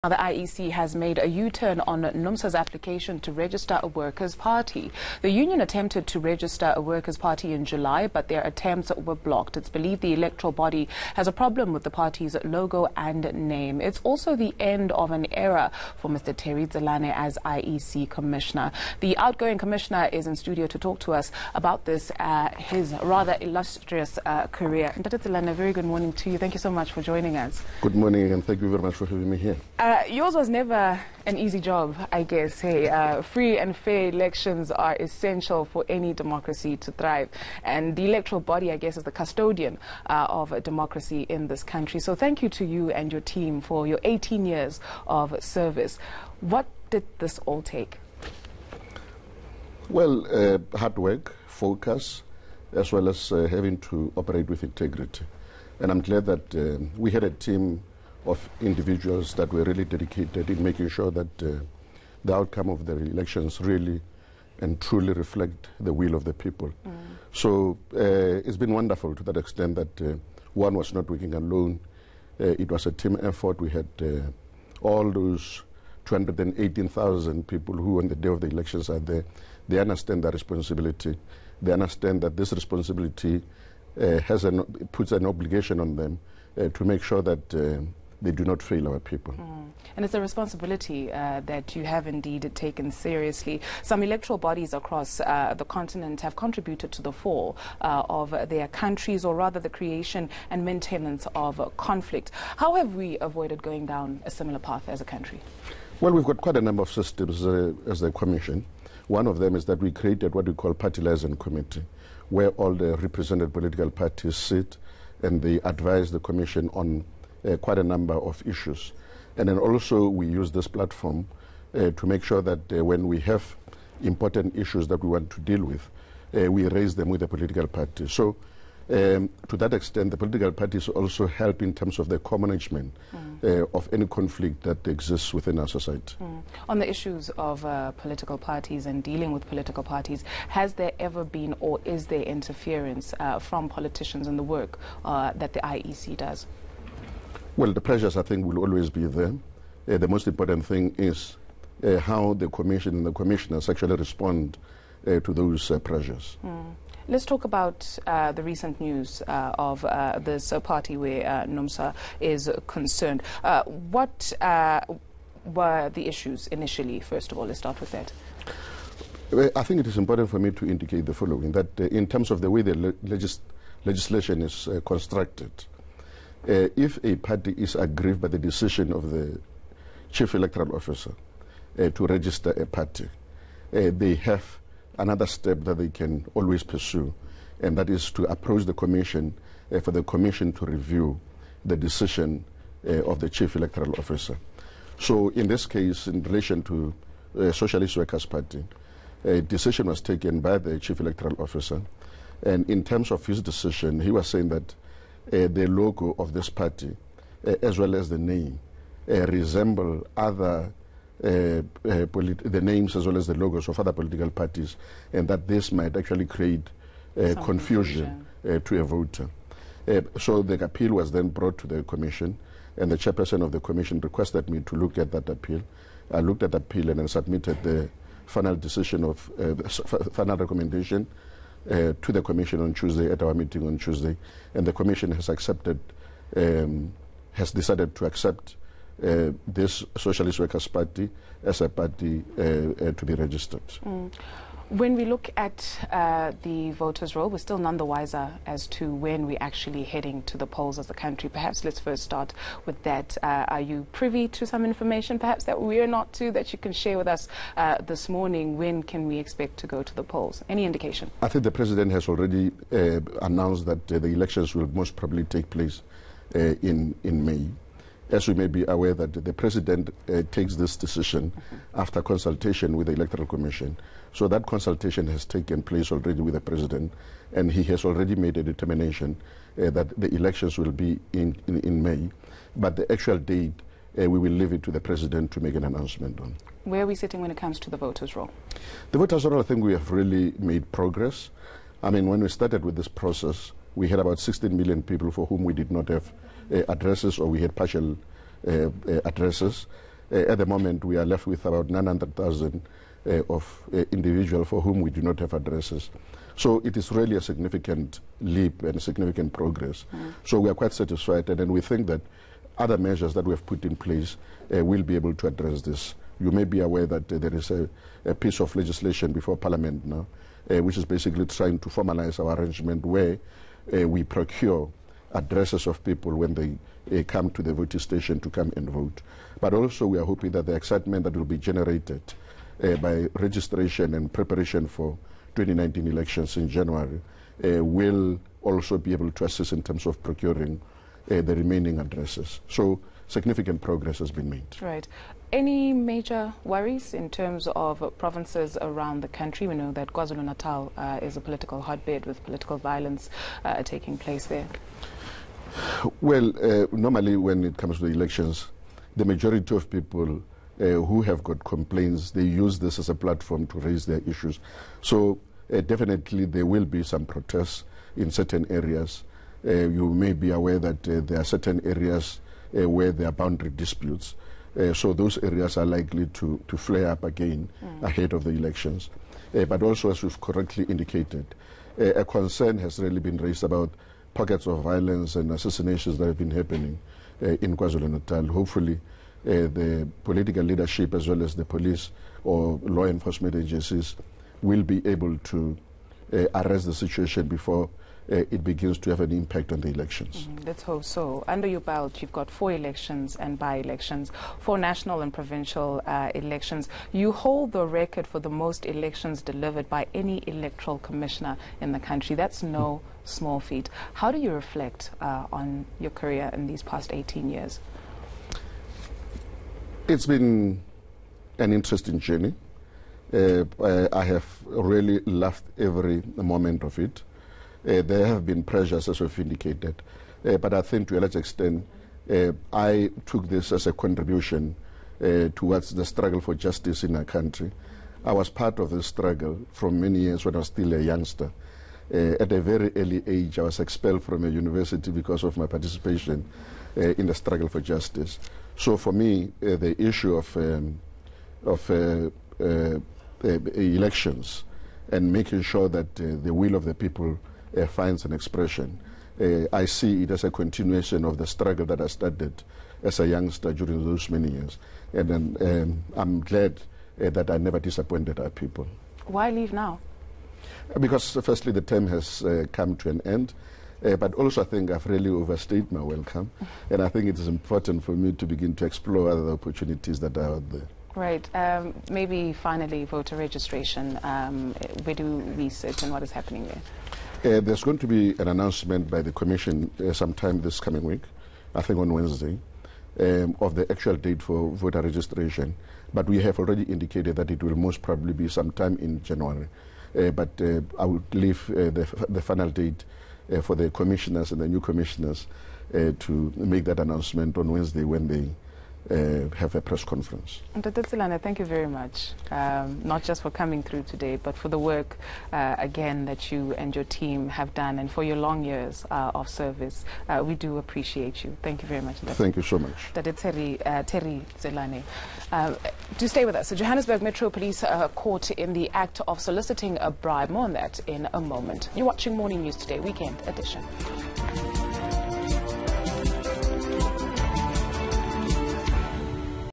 The IEC has made a U-turn on NUMSA's application to register a workers' party. The union attempted to register a workers' party in July, but their attempts were blocked. It's believed the electoral body has a problem with the party's logo and name. It's also the end of an era for Mr. Terry Zelane as IEC commissioner. The outgoing commissioner is in studio to talk to us about this, his rather illustrious career. Mr. Zelane, a very good morning to you. Thank you so much for joining us. Good morning, and thank you very much for having me here. Yours was never an easy job, I guess. Hey, free and fair elections are essential for any democracy to thrive. And the electoral body, I guess, is the custodian of democracy in this country. So thank you to you and your team for your 18 years of service. What did this all take? Well, hard work, focus, as well as having to operate with integrity. And I'm glad that we had a team of individuals that were really dedicated in making sure that the outcome of the elections really and truly reflect the will of the people. So it's been wonderful to that extent that one was not working alone. It was a team effort. We had all those 218,000 people who on the day of the elections are there. They understand their responsibility. They understand that this responsibility puts an obligation on them to make sure that they do not fail our people. And it's a responsibility that you have indeed taken seriously. Some electoral bodies across the continent have contributed to the fall of their countries, or rather the creation and maintenance of conflict. How have we avoided going down a similar path as a country? Well, we've got quite a number of systems as the Commission. One of them is that we created what we call Party Liaison Committee, where all the represented political parties sit and they advise the Commission on quite a number of issues. And then also we use this platform to make sure that when we have important issues that we want to deal with, we raise them with the political parties. So to that extent, the political parties also help in terms of the co-management of any conflict that exists within our society. On the issues of political parties and dealing with political parties, has there ever been or is there interference from politicians in the work that the IEC does? Well, the pressures, I think, will always be there. The most important thing is how the Commission and the Commissioners actually respond to those pressures. Let's talk about the recent news of this party where NUMSA is concerned. What were the issues initially? First of all, let's start with that. I think it is important for me to indicate the following, that in terms of the way the legislation is constructed, if a party is aggrieved by the decision of the Chief Electoral Officer to register a party, they have another step that they can always pursue, and that is to approach the Commission for the Commission to review the decision of the Chief Electoral Officer. So in this case, in relation to Socialist Workers' Party, a decision was taken by the Chief Electoral Officer, and in terms of his decision, he was saying that the logo of this party, as well as the name, resemble other the names as well as the logos of other political parties, and that this might actually create confusion to a voter. So the appeal was then brought to the Commission, and the chairperson of the Commission requested me to look at that appeal. I looked at the appeal and then submitted the final decision of final recommendation to the Commission on Tuesday, at our meeting on Tuesday, and the Commission has accepted, has decided to accept this Socialist Workers' Party as a party to be registered. When we look at the voters' roll, we're still none the wiser as to when we're actually heading to the polls as a country. Perhaps let's first start with that. Are you privy to some information, perhaps, that we're not to, that you can share with us this morning? When can we expect to go to the polls? Any indication? I think the President has already announced that the elections will most probably take place in May. As we may be aware that the President takes this decision after consultation with the Electoral Commission. So that consultation has taken place already with the President, and he has already made a determination that the elections will be in May. But the actual date, we will leave it to the President to make an announcement on. Where are we sitting when it comes to the voters' roll? The voters' roll, I think we have really made progress. I mean, when we started with this process, we had about 16 million people for whom we did not have addresses, or we had partial addresses. At the moment, we are left with about 900,000 of individuals for whom we do not have addresses. So it is really a significant leap and significant progress. So we are quite satisfied, and we think that other measures that we have put in place will be able to address this. You may be aware that there is a piece of legislation before Parliament now, which is basically trying to formalize our arrangement where we procure addresses of people when they come to the voting station to come and vote. But also we are hoping that the excitement that will be generated by registration and preparation for 2019 elections in January will also be able to assist in terms of procuring the remaining addresses. So significant progress has been made. Right. Any major worries in terms of provinces around the country? We know that KwaZulu-Natal is a political hotbed with political violence taking place there. Well, normally when it comes to the elections, the majority of people who have got complaints, they use this as a platform to raise their issues. So definitely there will be some protests in certain areas. You may be aware that there are certain areas where there are boundary disputes. So those areas are likely to flare up again ahead of the elections. But also, as we've correctly indicated, a concern has really been raised about pockets of violence and assassinations that have been happening in KwaZulu-Natal. Hopefully, the political leadership as well as the police or law enforcement agencies will be able to arrest the situation before it begins to have an impact on the elections. Let's hope so. Under your belt, you've got 4 elections and by-elections, 4 national and provincial elections. You hold the record for the most elections delivered by any electoral commissioner in the country. That's no small feat. How do you reflect on your career in these past 18 years? It's been an interesting journey. I have really loved every moment of it. There have been pressures, as we've indicated, but I think to a large extent I took this as a contribution towards the struggle for justice in our country. I was part of the struggle from many years when I was still a youngster. At a very early age, I was expelled from a university because of my participation in the struggle for justice. So for me, the issue of elections and making sure that the will of the people finds an expression, I see it as a continuation of the struggle that I started as a youngster during those many years. And I'm glad that I never disappointed our people. Why leave now? Because firstly, the term has come to an end. But also I think I've really overstayed my welcome. And I think it is important for me to begin to explore other opportunities that are out there. Right. Maybe finally, voter registration. Where do we sit and what is happening there? There's going to be an announcement by the Commission sometime this coming week, I think on Wednesday, of the actual date for voter registration. But we have already indicated that it will most probably be sometime in January. But I would leave the final date for the commissioners and the new commissioners to make that announcement on Wednesday when they have a press conference. Dr. Tsilane, thank you very much, not just for coming through today, but for the work, again, that you and your team have done and for your long years of service. We do appreciate you. Thank you very much. Thank you so much. Dr. Terry Tsilane. Do stay with us. The Johannesburg Metro Police caught in the act of soliciting a bribe. More on that in a moment. You're watching Morning News Today, Weekend Edition.